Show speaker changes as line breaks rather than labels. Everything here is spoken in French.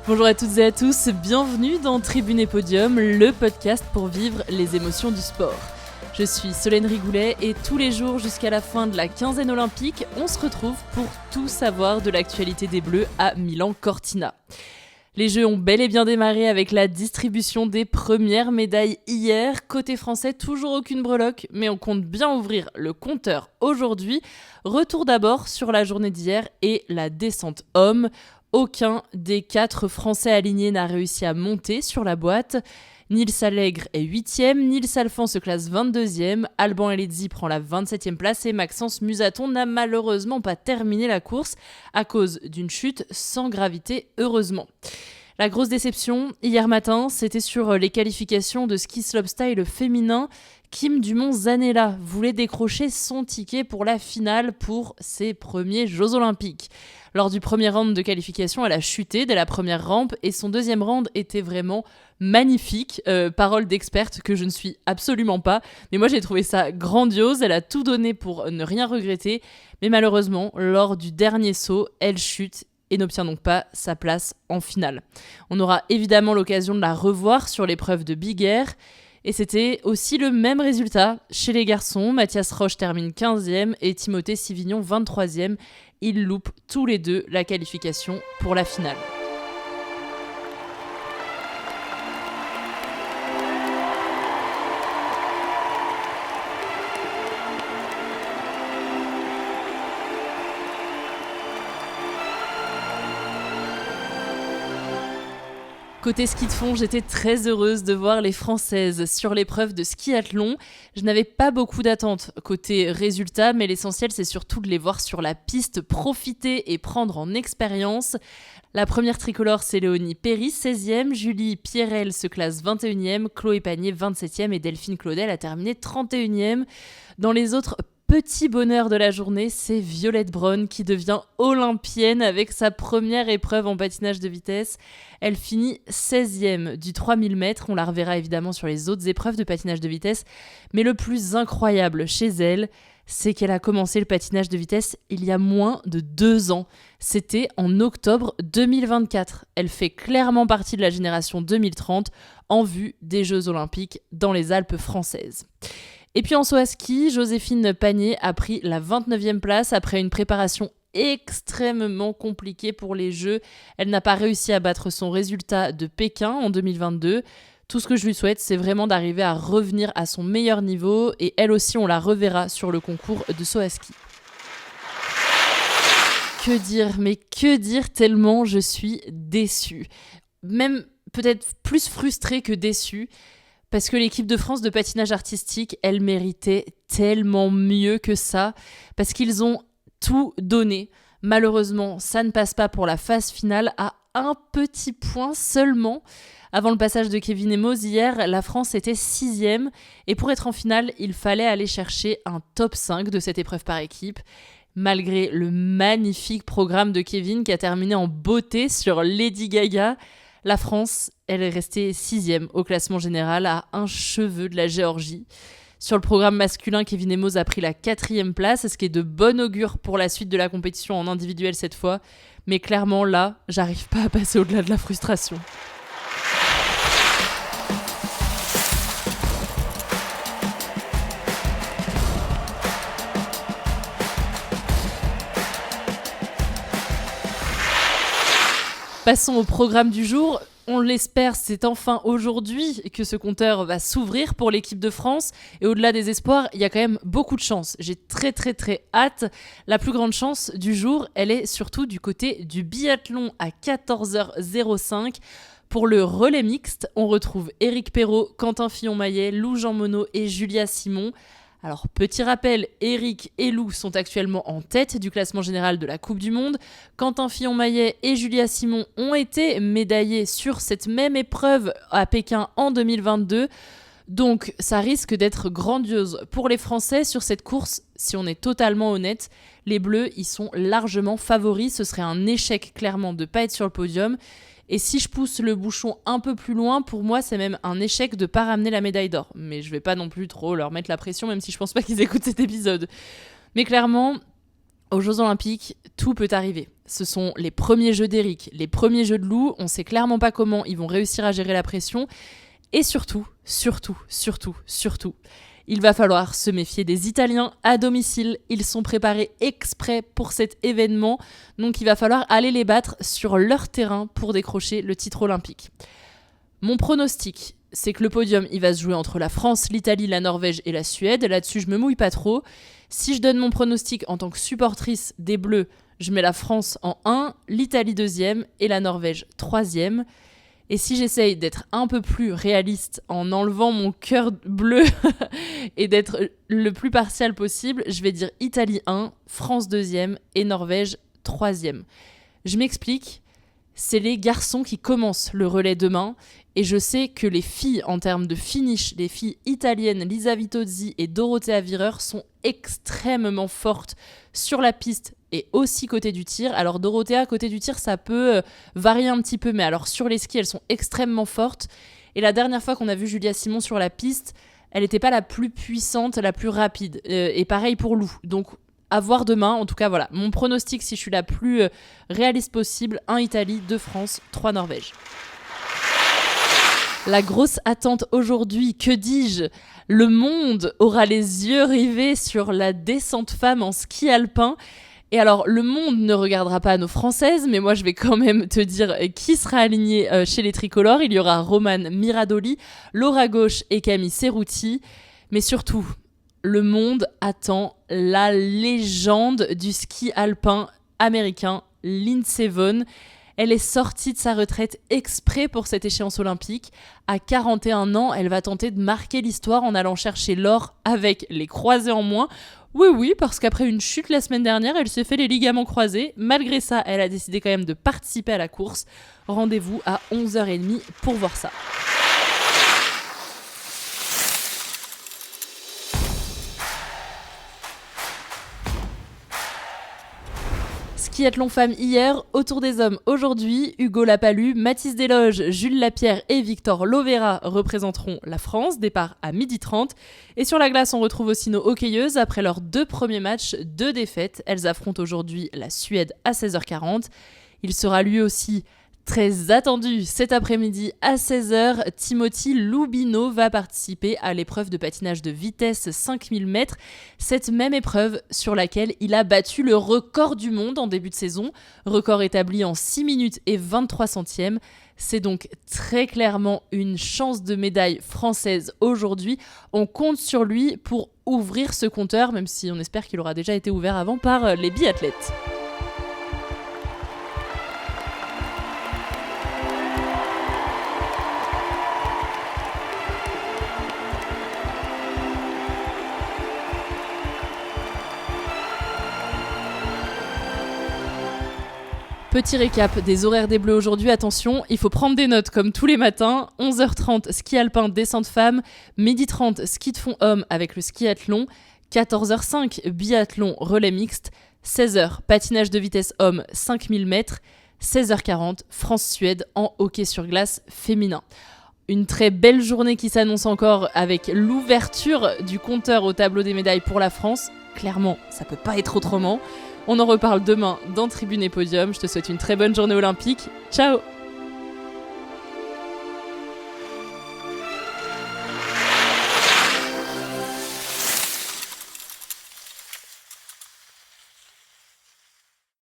Bonjour à toutes et à tous, bienvenue dans Tribune et Podium, le podcast pour vivre les émotions du sport. Je suis Solène Rigoulet et tous les jours jusqu'à la fin de la quinzaine olympique, on se retrouve pour tout savoir de l'actualité des Bleus à Milan-Cortina. Les Jeux ont bel et bien démarré avec la distribution des premières médailles hier. Côté français, toujours aucune breloque, mais on compte bien ouvrir le compteur aujourd'hui. Retour d'abord sur la journée d'hier et la descente homme. Aucun des 4 Français alignés n'a réussi à monter sur la boîte. Nils Allègre est 8e, Nils Alphand se classe 22e, Alban Elezi prend la 27e place et Maxence Musaton n'a malheureusement pas terminé la course à cause d'une chute sans gravité, heureusement. La grosse déception, hier matin, c'était sur les qualifications de ski slopestyle féminin. Kim Dumont-Zanella voulait décrocher son ticket pour la finale pour ses premiers Jeux Olympiques. Lors du premier round de qualification, elle a chuté dès la première rampe et son deuxième round était vraiment magnifique. Parole d'experte que je ne suis absolument pas. Mais moi, j'ai trouvé ça grandiose. Elle a tout donné pour ne rien regretter. Mais malheureusement, lors du dernier saut, elle chute et n'obtient donc pas sa place en finale. On aura évidemment l'occasion de la revoir sur l'épreuve de Big Air. Et c'était aussi le même résultat chez les garçons. Mathias Roche termine 15e et Timothée Sivignon 23e. Ils loupent tous les deux la qualification pour la finale. Côté ski de fond, j'étais très heureuse de voir les Françaises sur l'épreuve de skiathlon. Je n'avais pas beaucoup d'attentes côté résultat, mais l'essentiel c'est surtout de les voir sur la piste, profiter et prendre en expérience. La première tricolore, c'est Léonie Perry, 16e, Julie Pierrel se classe 21e, Chloé Panier 27e et Delphine Claudel a terminé 31e. Dans les autres petit bonheur de la journée, c'est Violette Braun qui devient olympienne avec sa première épreuve en patinage de vitesse. Elle finit 16e du 3000 mètres. On la reverra évidemment sur les autres épreuves de patinage de vitesse. Mais le plus incroyable chez elle, c'est qu'elle a commencé le patinage de vitesse il y a moins de 2 ans. C'était en octobre 2024. Elle fait clairement partie de la génération 2030 en vue des Jeux Olympiques dans les Alpes françaises. Et puis en saut à ski, Joséphine Panier a pris la 29e place après une préparation extrêmement compliquée pour les Jeux. Elle n'a pas réussi à battre son résultat de Pékin en 2022. Tout ce que je lui souhaite, c'est vraiment d'arriver à revenir à son meilleur niveau et elle aussi, on la reverra sur le concours de saut à ski. Que dire tellement je suis déçue. Même peut-être plus frustrée que déçue. Parce que l'équipe de France de patinage artistique, elle méritait tellement mieux que ça. Parce qu'ils ont tout donné. Malheureusement, ça ne passe pas pour la phase finale à un petit point seulement. Avant le passage de Kevin Emos hier, la France était 6e. Et pour être en finale, il fallait aller chercher un top 5 de cette épreuve par équipe. Malgré le magnifique programme de Kevin qui a terminé en beauté sur Lady Gaga, la France, elle est restée 6e au classement général à un cheveu de la Géorgie. Sur le programme masculin, Kevin Emos a pris la 4e place, ce qui est de bon augure pour la suite de la compétition en individuel cette fois. Mais clairement là, j'arrive pas à passer au-delà de la frustration. Passons au programme du jour. On l'espère, c'est enfin aujourd'hui que ce compteur va s'ouvrir pour l'équipe de France. Et au-delà des espoirs, il y a quand même beaucoup de chance. J'ai très hâte. La plus grande chance du jour, elle est surtout du côté du biathlon à 14h05. Pour le relais mixte, on retrouve Éric Perrault, Quentin Fillon-Maillet, Lou Jean Monod et Julia Simon. Alors, petit rappel, Éric et Lou sont actuellement en tête du classement général de la Coupe du Monde. Quentin Fillon-Maillet et Julia Simon ont été médaillés sur cette même épreuve à Pékin en 2022. Donc, ça risque d'être grandiose pour les Français sur cette course. Si on est totalement honnête, les Bleus, ils sont largement favoris. Ce serait un échec, clairement, de ne pas être sur le podium. Et si je pousse le bouchon un peu plus loin, pour moi, c'est même un échec de ne pas ramener la médaille d'or. Mais je vais pas non plus trop leur mettre la pression, même si je pense pas qu'ils écoutent cet épisode. Mais clairement, Aux Jeux Olympiques, tout peut arriver. Ce sont les premiers Jeux d'Éric, les premiers Jeux de Lou, on sait clairement pas comment ils vont réussir à gérer la pression. Et surtout, il va falloir se méfier des Italiens à domicile. Ils sont préparés exprès pour cet événement, donc il va falloir aller les battre sur leur terrain pour décrocher le titre olympique. Mon pronostic, c'est que le podium, il va se jouer entre la France, l'Italie, la Norvège et la Suède. Là-dessus, je me mouille pas trop. Si je donne mon pronostic en tant que supportrice des Bleus, je mets la France en 1, l'Italie 2e et la Norvège 3e. Et si j'essaye d'être un peu plus réaliste en enlevant mon cœur bleu et d'être le plus partial possible, je vais dire Italie 1, France 2e et Norvège 3e. Je m'explique, c'est les garçons qui commencent le relais demain et je sais que les filles, en termes de finish, les filles italiennes Lisa Vitozzi et Dorothea Virer sont extrêmement fortes sur la piste et aussi côté du tir. Alors Dorothea, côté du tir, ça peut varier un petit peu, mais alors sur les skis, elles sont extrêmement fortes. Et la dernière fois qu'on a vu Julia Simon sur la piste, elle n'était pas la plus puissante, la plus rapide. Et pareil pour Lou. Donc à voir demain. En tout cas, voilà, mon pronostic, si je suis la plus réaliste possible, 1 Italie, 2 France, 3 Norvège. La grosse attente aujourd'hui, que dis-je ? Le monde aura les yeux rivés sur la descente femme en ski alpin. Et alors, le monde ne regardera pas nos Françaises, mais moi, je vais quand même te dire qui sera aligné chez les tricolores. Il y aura Romane Miradoli, Laura Gauche et Camille Cerruti. Mais surtout, le monde attend la légende du ski alpin américain, Lindsey Vonn. Elle est sortie de sa retraite exprès pour cette échéance olympique. À 41 ans, elle va tenter de marquer l'histoire en allant chercher l'or avec les croisés en moins. Oui, parce qu'après une chute la semaine dernière, elle s'est fait les ligaments croisés. Malgré ça, elle a décidé quand même de participer à la course. Rendez-vous à 11h30 pour voir ça. Skiathlon femmes hier, autour des hommes aujourd'hui, Hugo Lapalus, Mathis Desloges, Jules Lapierre et Victor Lovera représenteront la France, départ à 12h30. Et sur la glace, on retrouve aussi nos hockeyeuses. Après leurs 2 premiers matchs, 2 défaites, elles affrontent aujourd'hui la Suède à 16h40. Il sera lui aussi très attendu cet après-midi à 16h, Timothy Lubino va participer à l'épreuve de patinage de vitesse 5000 mètres, cette même épreuve sur laquelle il a battu le record du monde en début de saison, record établi en 6 minutes et 23 centièmes. C'est donc très clairement une chance de médaille française aujourd'hui. On compte sur lui pour ouvrir ce compteur, même si on espère qu'il aura déjà été ouvert avant par les biathlètes. Petit récap des horaires des Bleus aujourd'hui, attention, il faut prendre des notes comme tous les matins. 11h30, ski alpin descente femmes, 12h30, ski de fond homme avec le skiathlon, 14h05, biathlon relais mixte, 16h, patinage de vitesse homme 5000 mètres, 16h40, France-Suède en hockey sur glace féminin. Une très belle journée qui s'annonce encore avec l'ouverture du compteur au tableau des médailles pour la France. Clairement, ça peut pas être autrement. On en reparle demain dans Tribune et Podium. Je te souhaite une très bonne journée olympique. Ciao!